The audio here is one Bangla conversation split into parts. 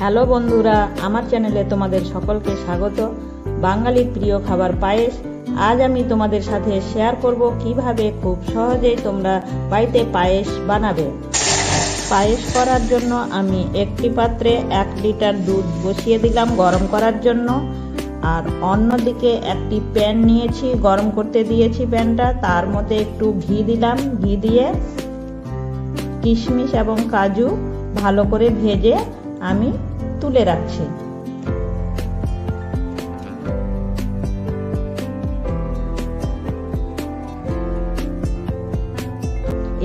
হ্যালো বন্ধুরা, আমার চ্যানেলে তোমাদের সকলকে স্বাগত। বাঙালির প্রিয় খাবার পায়েস। আজ আমি তোমাদের সাথে শেয়ার করব কিভাবে খুব সহজেই তোমরা বাড়িতে পায়েস বানাবে। পায়েস করার জন্য আমি একটি পাত্রে 1 লিটার দুধ বসিয়ে দিলাম গরম করার জন্য। আর অন্যদিকে একটি প্যান নিয়েছি, গরম করতে দিয়েছি প্যানটা। তার মধ্যে একটু ঘি দিলাম। ঘি দিয়ে কিশমিশ এবং কাজু ভালো করে ভেজে আমি তুলে রাখছি।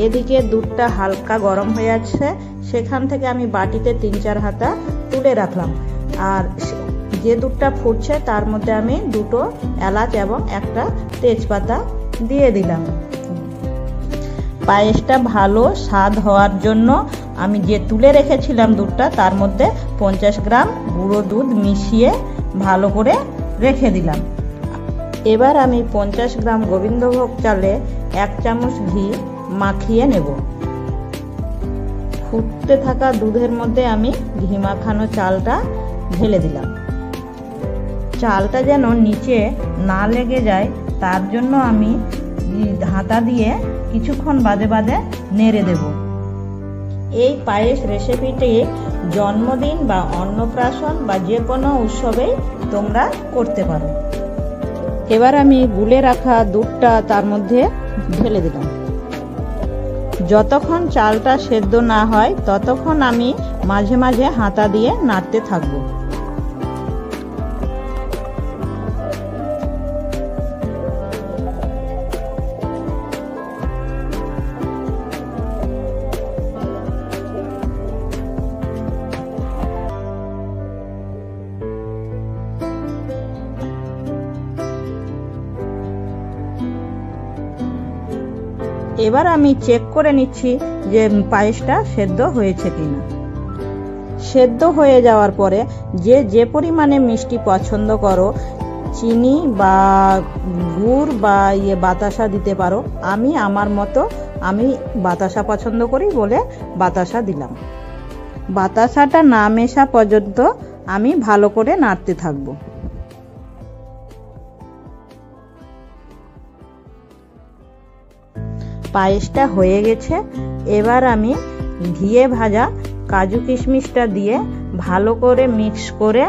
এদিকে দুধটা হালকা গরম হয়ে যাচ্ছে, সেখান থেকে আমি বাটিতে 3-4 হাতা তুলে রাখলাম। আর যে দুধটা ফুটছে তার মধ্যে আমি 2টো এলাচ এবং একটা তেজপাতা দিয়ে দিলাম। পায়েসটা ভালো স্বাদ হওয়ার জন্য আমি যে তুলে রেখেছিলাম দুধটা, তার মধ্যে 50 গ্রাম গুঁড়ো দুধ মিশিয়ে ভালো করে রেখে দিলাম। এবার আমি 50 গ্রাম গোবিন্দভোগ চালে 1 চামচ ঘি মাখিয়ে নেব। ফুটতে থাকা দুধের মধ্যে আমি ঘি মাখানো চালটা ঢেলে দিলাম। চালটা যেন নিচে না লেগে যায় তার জন্য আমি হাতা দিয়ে কিছুক্ষণ বাদে বাদে নেড়ে দেব। এই পায়েস রেসিপিটি জন্মদিন বা অন্নপ্রাশন বা যে কোনো উৎসবেই তোমরা করতে পারো। এবার আমি গুলে রাখা দুধটা তার মধ্যে ঢেলে দিলাম। যতক্ষণ চালটা সেদ্ধ না হয় ততক্ষণ আমি মাঝে মাঝে হাতা দিয়ে নাড়তে থাকবো। এবার আমি চেক করে নিচ্ছি যে পায়েসটা সেদ্ধ হয়েছে কিনা। সেদ্ধ হয়ে যাওয়ার পরে যে পরিমাণে মিষ্টি পছন্দ করো, চিনি বা গুড় বা বাতাসা দিতে পারো। আমি আমার মতো আমি বাতাসা পছন্দ করি বলে বাতাসা দিলাম। বাতাসাটা না মেশা পর্যন্ত আমি ভালো করে নাড়তে থাকবো। পায়েসটা হয়ে গেছে। এবার আমি ঘিয়ে ভাজা কাজু কিশমিশটা দিয়ে ভালো করে মিক্স করে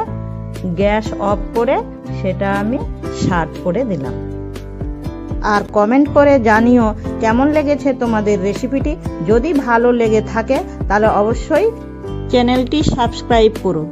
গ্যাস অফ করে সেটা আমি সার্ভ করে দিলাম। আর কমেন্ট করে জানিও কেমন লেগেছে তোমাদের রেসিপিটি। যদি ভালো লেগে থাকে তাহলে অবশ্যই চ্যানেলটি সাবস্ক্রাইব করো।